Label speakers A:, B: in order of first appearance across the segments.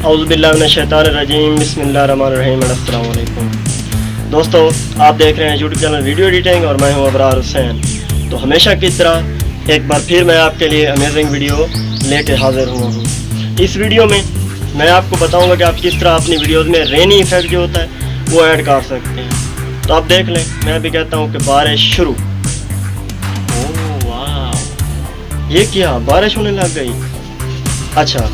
A: औज़ुबिल्लाहिमिनश्शैतानिर्रजीम बिस्मिल्लाहिर्रहमानिर्रहीम अस्सलामु अलैकुम। दोस्तों, आप देख रहे हैं यूट्यूब चैनल वीडियो एडिटिंग और मैं हूं अबरार हुसैन। तो हमेशा की तरह एक बार फिर मैं आपके लिए अमेजिंग वीडियो लेके हाज़िर हुआ हूं। इस वीडियो में मैं आपको बताऊंगा कि आप किस तरह अपनी वीडियोज़ में रेनी इफेक्ट जो होता है वो ऐड कर सकते हैं। तो आप देख लें, मैं अभी कहता हूँ कि बारिश शुरू। ओह वाह, ये क्या बारिश होने लग गई। अच्छा,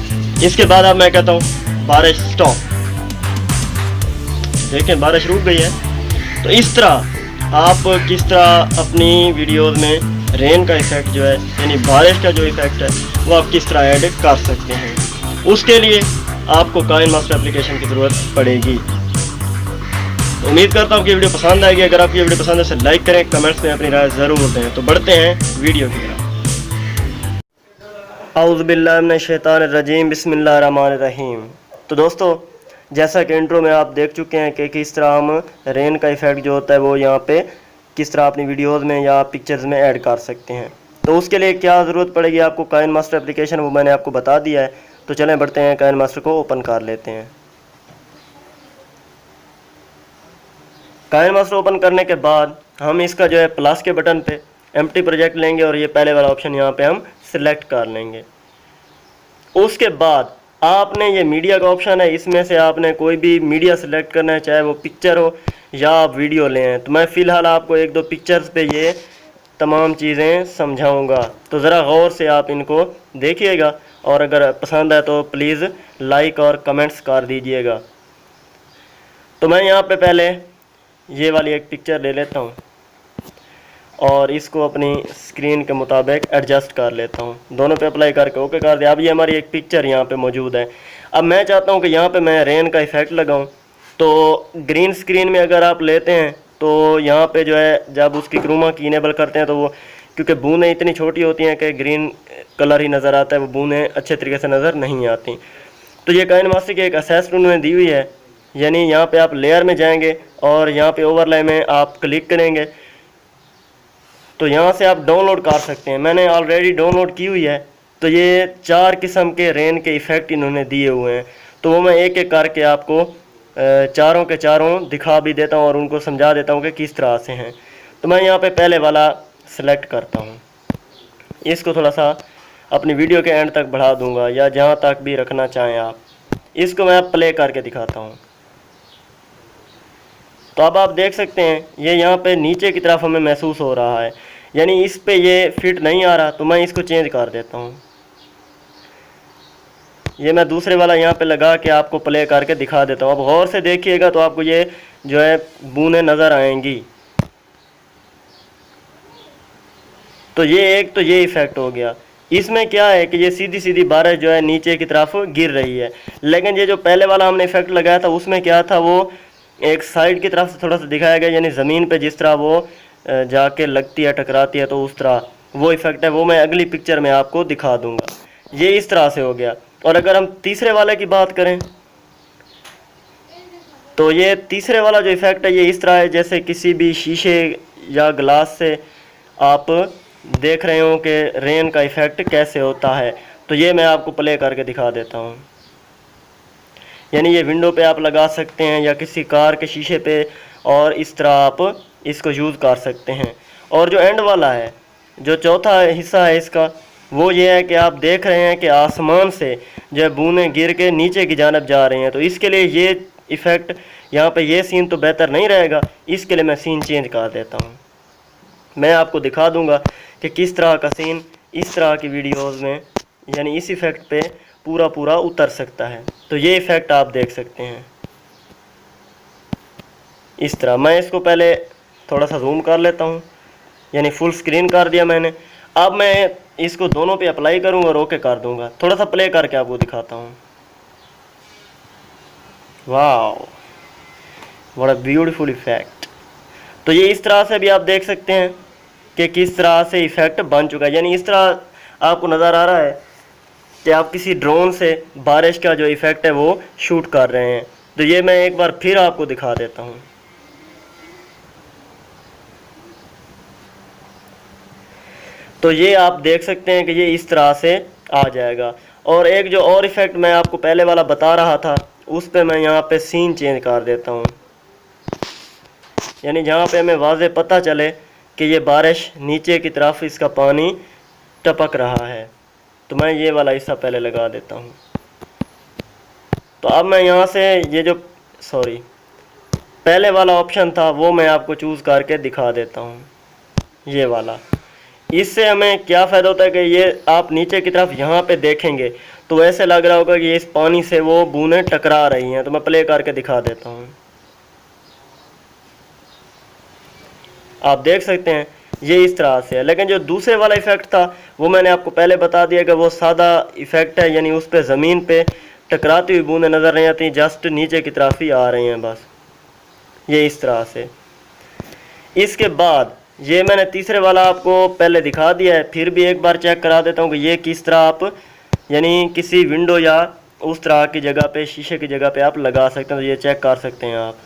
A: इसके बाद अब मैं कहता हूँ बारिश स्टॉप। देखें, बारिश रुक गई है। तो इस तरह आप किस तरह अपनी वीडियोज़ में रेन का इफ़ेक्ट जो है, यानी बारिश का जो इफ़ेक्ट है, वो आप किस तरह ऐड कर सकते हैं। उसके लिए आपको काइनमास्टर एप्लीकेशन की ज़रूरत पड़ेगी। तो उम्मीद करता हूँ कि वीडियो पसंद आएगी। अगर आपकी वीडियो पसंद है तो लाइक करें, कमेंट्स में अपनी राय ज़रूर दें। तो बढ़ते हैं वीडियो की तरफ। औज़ुबिल्लाहिमिनश्शैतानिर्रजीम बिस्मिल्लाहिर्रहमानिर्रहीम। तो दोस्तों, जैसा कि इंट्रो में आप देख चुके हैं कि किस तरह हम रेन का इफ़ेक्ट जो होता है वो यहाँ पे किस तरह अपनी वीडियोज़ में या पिक्चर्स में ऐड कर सकते हैं। तो उसके लिए क्या ज़रूरत पड़ेगी आपको, काइनमास्टर एप्लीकेशन, वो मैंने आपको बता दिया है। तो चलें बढ़ते हैं, काइनमास्टर को ओपन कर लेते हैं। काइनमास्टर ओपन करने के बाद हम इसका जो है प्लस के बटन पे एम्प्टी प्रोजेक्ट लेंगे और ये पहले वाला ऑप्शन यहाँ पे हम सिलेक्ट कर लेंगे। उसके बाद आपने ये मीडिया का ऑप्शन है, इसमें से आपने कोई भी मीडिया सिलेक्ट करना है, चाहे वो पिक्चर हो या आप वीडियो लें। तो मैं फ़िलहाल आपको एक दो पिक्चर्स पे ये तमाम चीज़ें समझाऊंगा, तो ज़रा गौर से आप इनको देखिएगा और अगर पसंद है तो प्लीज़ लाइक और कमेंट्स कर दीजिएगा। तो मैं यहाँ पे पहले ये वाली एक पिक्चर ले लेता हूँ और इसको अपनी स्क्रीन के मुताबिक एडजस्ट कर लेता हूँ। दोनों पे अप्लाई करके ओके कर दिया। अब ये हमारी एक पिक्चर यहाँ पे मौजूद है। अब मैं चाहता हूँ कि यहाँ पे मैं रेन का इफ़ेक्ट लगाऊँ। तो ग्रीन स्क्रीन में अगर आप लेते हैं तो यहाँ पे जो है, जब उसकी क्रोमा की इनेबल करते हैं तो वो, क्योंकि बूंदें इतनी छोटी होती हैं कि ग्रीन कलर ही नज़र आता है, वो बूंदें अच्छे तरीके से नज़र नहीं आती। तो ये काइनमास्टर की एक असेसमेंट उन्होंने दी हुई है, यानी यहाँ पे आप लेयर में जाएंगे और यहाँ पे ओवरले में आप क्लिक करेंगे तो यहाँ से आप डाउनलोड कर सकते हैं। मैंने ऑलरेडी डाउनलोड की हुई है। तो ये 4 किस्म के रेन के इफ़ेक्ट इन्होंने दिए हुए हैं, तो वो मैं एक एक करके आपको चारों के चारों दिखा भी देता हूँ और उनको समझा देता हूँ कि किस तरह से हैं। तो मैं यहाँ पे पहले वाला सेलेक्ट करता हूँ, इसको थोड़ा सा अपनी वीडियो के एंड तक बढ़ा दूँगा या जहाँ तक भी रखना चाहें आप। इसको मैं प्ले करके दिखाता हूँ। तो अब आप देख सकते हैं ये यहाँ पे नीचे की तरफ हमें महसूस हो रहा है, यानी इस पे ये फिट नहीं आ रहा। तो मैं इसको चेंज कर देता हूँ। ये मैं दूसरे वाला यहाँ पे लगा के आपको प्ले करके दिखा देता हूँ। अब गौर से देखिएगा तो आपको ये जो है बूंदें नज़र आएंगी। तो ये एक तो ये इफ़ेक्ट हो गया। इसमें क्या है कि ये सीधी सीधी बारिश जो है नीचे की तरफ गिर रही है, लेकिन ये जो पहले वाला हमने इफ़ेक्ट लगाया था उसमें क्या था, वो एक साइड की तरफ से थोड़ा सा दिखाया गया, यानी ज़मीन पे जिस तरह वो जाके लगती है, टकराती है, तो उस तरह वो इफ़ेक्ट है। वो मैं अगली पिक्चर में आपको दिखा दूंगा। ये इस तरह से हो गया। और अगर हम तीसरे वाले की बात करें तो ये तीसरे वाला जो इफ़ेक्ट है ये इस तरह है, जैसे किसी भी शीशे या ग्लास से आप देख रहे हो कि रेन का इफ़ेक्ट कैसे होता है। तो ये मैं आपको प्ले करके दिखा देता हूँ। यानी ये विंडो पे आप लगा सकते हैं या किसी कार के शीशे पे, और इस तरह आप इसको यूज़ कर सकते हैं। और जो एंड वाला है, जो चौथा हिस्सा है इसका, वो ये है कि आप देख रहे हैं कि आसमान से जो है बूंदें गिर के नीचे की जानब जा रही हैं। तो इसके लिए ये इफ़ेक्ट यहाँ पे ये सीन तो बेहतर नहीं रहेगा, इसके लिए मैं सीन चेंज कर देता हूँ। मैं आपको दिखा दूँगा कि किस तरह का सीन इस तरह की वीडियोज़ में, यानी इस इफ़ेक्ट पे पूरा पूरा उतर सकता है। तो ये इफ़ेक्ट आप देख सकते हैं इस तरह। मैं इसको पहले थोड़ा सा जूम कर लेता हूँ, यानी फुल स्क्रीन कर दिया मैंने। अब मैं इसको दोनों पे अप्लाई करूँगा और ओके कर दूँगा। थोड़ा सा प्ले करके आपको दिखाता हूँ। वाह, व्हाट अ ब्यूटीफुल इफ़ेक्ट। तो ये इस तरह से भी आप देख सकते हैं कि किस तरह से इफ़ेक्ट बन चुका है। यानी इस तरह आपको नज़र आ रहा है कि आप किसी ड्रोन से बारिश का जो इफ़ेक्ट है वो शूट कर रहे हैं। तो ये मैं एक बार फिर आपको दिखा देता हूँ। तो ये आप देख सकते हैं कि ये इस तरह से आ जाएगा। और एक जो और इफ़ेक्ट मैं आपको पहले वाला बता रहा था, उस पे मैं यहाँ पे सीन चेंज कर देता हूँ, यानी जहाँ पे हमें वाज़े पता चले कि ये बारिश नीचे की तरफ इसका पानी टपक रहा है। तो मैं ये वाला हिस्सा पहले लगा देता हूँ। तो अब मैं यहाँ से ये जो पहले वाला ऑप्शन था वो मैं आपको चूज़ करके दिखा देता हूँ, ये वाला। इससे हमें क्या फ़ायदा होता है कि ये आप नीचे की तरफ यहाँ पे देखेंगे तो ऐसे लग रहा होगा कि इस पानी से वो बूंदें टकरा रही हैं। तो मैं प्ले करके दिखा देता हूँ, आप देख सकते हैं ये इस तरह से है। लेकिन जो दूसरे वाला इफ़ेक्ट था वो मैंने आपको पहले बता दिया कि वो सादा इफ़ेक्ट है, यानी उस पर ज़मीन पे टकराती हुई बूंदें नज़र नहीं आती, जस्ट नीचे की तरफ ही आ रही हैं बस, ये इस तरह से। इसके बाद ये मैंने तीसरे वाला आपको पहले दिखा दिया है, फिर भी एक बार चेक करा देता हूँ कि ये किस तरह आप यानी किसी विंडो या उस तरह की जगह पे, शीशे की जगह पे आप लगा सकते हैं। तो ये चेक कर सकते हैं आप,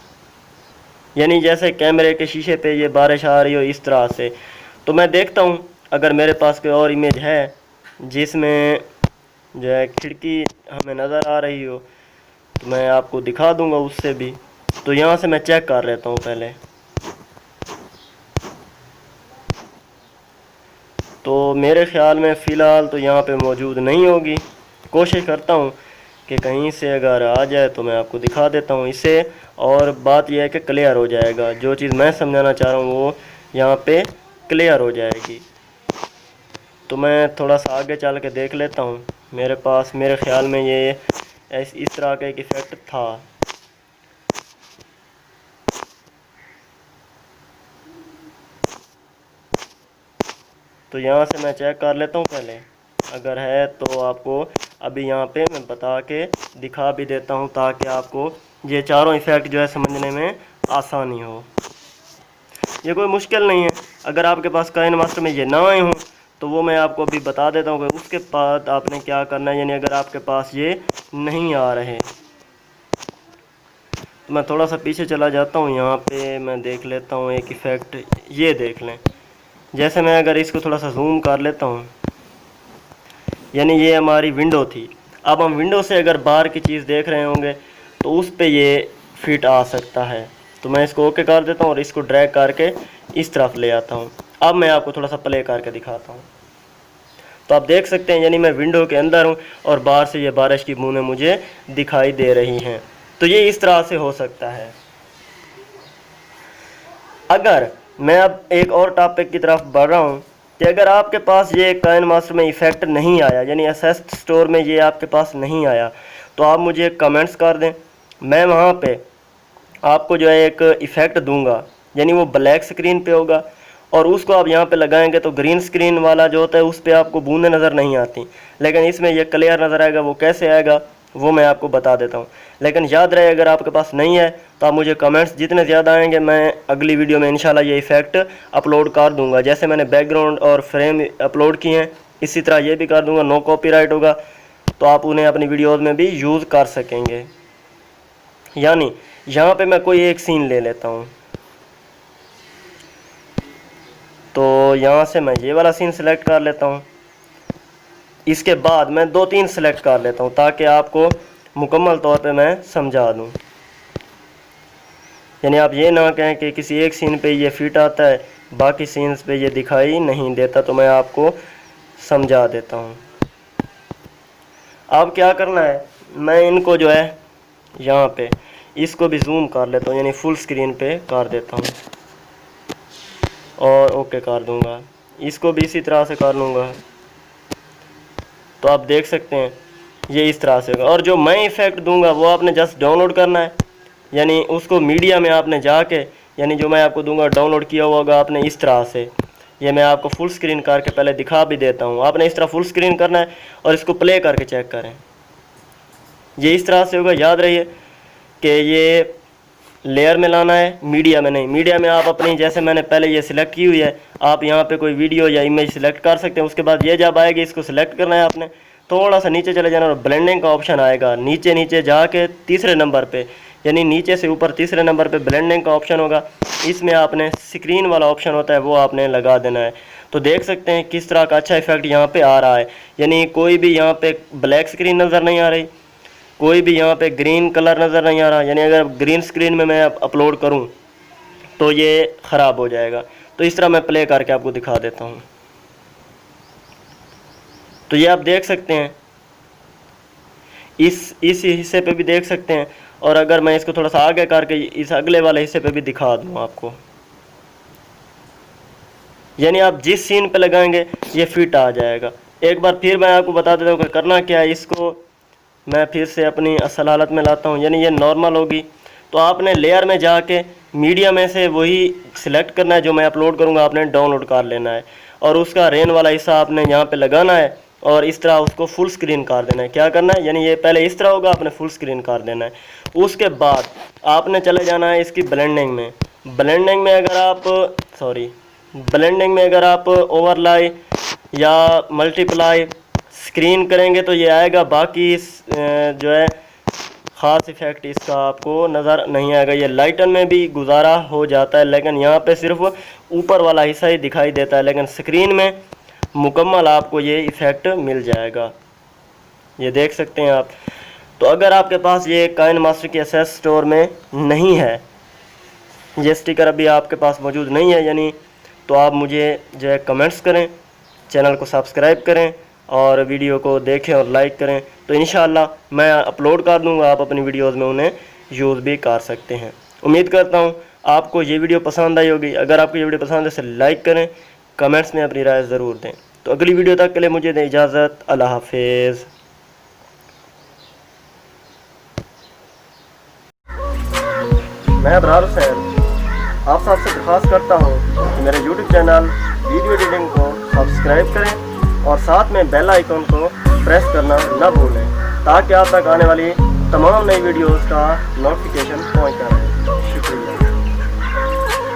A: यानी जैसे कैमरे के शीशे पे ये बारिश आ रही हो इस तरह से। तो मैं देखता हूँ अगर मेरे पास कोई और इमेज है जिसमें जो है खिड़की हमें नज़र आ रही हो तो मैं आपको दिखा दूंगा उससे भी। तो यहाँ से मैं चेक कर लेता हूँ पहले। तो मेरे ख़्याल में फ़िलहाल तो यहाँ पे मौजूद नहीं होगी, कोशिश करता हूँ कि कहीं से अगर आ जाए तो मैं आपको दिखा देता हूँ इसे। और बात यह है कि क्लियर हो जाएगा, जो चीज़ मैं समझाना चाह रहा हूँ वो यहाँ पे क्लियर हो जाएगी। तो मैं थोड़ा सा आगे चल के देख लेता हूँ, मेरे पास मेरे ख़्याल में ये इस तरह का एक इफ़ेक्ट था। तो यहाँ से मैं चेक कर लेता हूँ पहले, अगर है तो आपको अभी यहाँ पे मैं बता के दिखा भी देता हूँ ताकि आपको ये चारों इफ़ेक्ट जो है समझने में आसानी हो। ये कोई मुश्किल नहीं है, अगर आपके पास काइनमास्टर में ये ना आए हों तो वो मैं आपको अभी बता देता हूँ कि उसके बाद आपने क्या करना है। यानी अगर आपके पास ये नहीं आ रहे तो मैं थोड़ा सा पीछे चला जाता हूँ, यहाँ पे मैं देख लेता हूँ एक इफ़ेक्ट, ये देख लें। जैसे मैं अगर इसको थोड़ा सा जूम कर लेता हूँ, यानी ये हमारी विंडो थी। अब हम विंडो से अगर बाहर की चीज़ देख रहे होंगे तो उस पे ये फिट आ सकता है। तो मैं इसको ओके कर देता हूँ और इसको ड्रैग करके इस तरफ ले आता हूँ। अब मैं आपको थोड़ा सा प्ले करके दिखाता हूँ। तो आप देख सकते हैं यानी मैं विंडो के अंदर हूँ और बाहर से ये बारिश की बूंदें मुझे दिखाई दे रही हैं। तो ये इस तरह से हो सकता है। अगर मैं अब एक और टॉपिक की तरफ बढ़ रहा हूँ कि अगर आपके पास ये काइनमास्टर में इफ़ेक्ट नहीं आया, यानी एसेस्ट स्टोर में ये आपके पास नहीं आया, तो आप मुझे कमेंट्स कर दें, मैं वहाँ पे आपको जो है एक इफ़ेक्ट दूंगा, यानी वो ब्लैक स्क्रीन पे होगा और उसको आप यहाँ पे लगाएंगे तो ग्रीन स्क्रीन वाला जो होता है उस पर आपको बूंदें नज़र नहीं आती, लेकिन इसमें ये क्लियर नज़र आएगा। वो कैसे आएगा वो मैं आपको बता देता हूँ। लेकिन याद रहे अगर आपके पास नहीं है तो आप मुझे कमेंट्स जितने ज़्यादा आएंगे मैं अगली वीडियो में इंशाल्लाह ये इफ़ेक्ट अपलोड कर दूँगा। जैसे मैंने बैकग्राउंड और फ्रेम अपलोड किए हैं इसी तरह ये भी कर दूँगा, नो कॉपीराइट होगा तो आप उन्हें अपनी वीडियोज़ में भी यूज़ कर सकेंगे। यानी यहाँ पे मैं कोई एक सीन ले लेता हूँ, तो यहाँ से मैं ये वाला सीन सेलेक्ट कर लेता हूँ। इसके बाद मैं 2-3 सेलेक्ट कर लेता हूँ ताकि आपको मुकम्मल तौर पे मैं समझा दूँ। यानी आप ये ना कहें कि किसी एक सीन पे ये फिट आता है बाकी सीन्स पे ये दिखाई नहीं देता, तो मैं आपको समझा देता हूँ। अब क्या करना है, मैं इनको जो है यहाँ पे इसको भी जूम कर लेता हूँ, यानी फुल स्क्रीन पे कर देता हूँ और ओके कर दूँगा। इसको भी इसी तरह से कर लूँगा। तो आप देख सकते हैं ये इस तरह से होगा। और जो मैं इफ़ेक्ट दूंगा वो आपने जस्ट डाउनलोड करना है, यानी उसको मीडिया में आपने जाके, यानी जो मैं आपको दूंगा डाउनलोड किया हुआ होगा आपने इस तरह से। ये मैं आपको फुल स्क्रीन करके पहले दिखा भी देता हूँ। आपने इस तरह फुल स्क्रीन करना है और इसको प्ले करके चेक करें, ये इस तरह से होगा। याद रहिए कि ये लेयर में लाना है, मीडिया में नहीं। मीडिया में आप अपनी, जैसे मैंने पहले ये सिलेक्ट की हुई है, आप यहाँ पे कोई वीडियो या इमेज सिलेक्ट कर सकते हैं। उसके बाद ये जब आएगी इसको सिलेक्ट करना है आपने, थोड़ा सा नीचे चले जाना और ब्लेंडिंग का ऑप्शन आएगा। नीचे नीचे जाके तीसरे नंबर पे यानी नीचे से ऊपर तीसरे नंबर पे ब्लेंडिंग का ऑप्शन होगा, इसमें आपने स्क्रीन वाला ऑप्शन होता है वो आपने लगा देना है। तो देख सकते हैं किस तरह का अच्छा इफेक्ट यहाँ पे आ रहा है, यानी कोई भी यहाँ पे ब्लैक स्क्रीन नज़र नहीं आ रही, कोई भी यहाँ पे ग्रीन कलर नज़र नहीं आ रहा। यानी अगर ग्रीन स्क्रीन में मैं अपलोड करूँ तो ये ख़राब हो जाएगा। तो इस तरह मैं प्ले करके आपको दिखा देता हूँ। तो ये आप देख सकते हैं, इस हिस्से पे भी देख सकते हैं। और अगर मैं इसको थोड़ा सा आगे करके इस अगले वाले हिस्से पे भी दिखा दूँ आपको, यानी आप जिस सीन पे लगाएंगे ये फिट आ जाएगा। एक बार फिर मैं आपको बता देता हूँ कि करना क्या है। इसको मैं फिर से अपनी असल हालत में लाता हूँ, यानी ये नॉर्मल होगी। तो आपने लेयर में जाके मीडिया में से वही सिलेक्ट करना है जो मैं अपलोड करूँगा, आपने डाउनलोड कर लेना है और उसका रेन वाला हिस्सा आपने यहाँ पे लगाना है और इस तरह उसको फुल स्क्रीन कर देना है। क्या करना है, यानी ये पहले इस तरह होगा, आपने फुल स्क्रीन कर देना है। उसके बाद आपने चले जाना है इसकी ब्लेंडिंग में। ब्लेंडिंग में अगर आप ओवरलाई या मल्टीप्लाई स्क्रीन करेंगे तो ये आएगा। बाकी जो है ख़ास इफ़ेक्ट इसका आपको नज़र नहीं आएगा। ये लाइटन में भी गुजारा हो जाता है, लेकिन यहाँ पे सिर्फ ऊपर वाला हिस्सा ही दिखाई देता है, लेकिन स्क्रीन में मुकम्मल आपको ये इफ़ेक्ट मिल जाएगा। ये देख सकते हैं आप। तो अगर आपके पास ये काइनमास्टर की एसएस स्टोर में नहीं है, ये स्टिकर अभी आपके पास मौजूद नहीं है यानी, तो आप मुझे जो है कमेंट्स करें, चैनल को सब्सक्राइब करें और वीडियो को देखें और लाइक करें। तो इंशाल्लाह मैं अपलोड कर दूंगा, आप अपनी वीडियोस में उन्हें यूज़ भी कर सकते हैं। उम्मीद करता हूं आपको ये वीडियो पसंद आई होगी। अगर आपको ये वीडियो पसंद है तो लाइक करें, कमेंट्स में अपनी राय ज़रूर दें। तो अगली वीडियो तक के लिए मुझे दें इजाज़त। अल्लाह हाफिज़। मैं अबरार हुसैन आप सबसे दरख्वास्त करता हूँ कि मेरे YouTube चैनल वीडियो एडिटिंग को सब्सक्राइब करें और साथ में बेल आइकन को प्रेस करना न भूलें, ताकि आप तक आने वाली तमाम नई वीडियोस का नोटिफिकेशन पहुँचता रहे।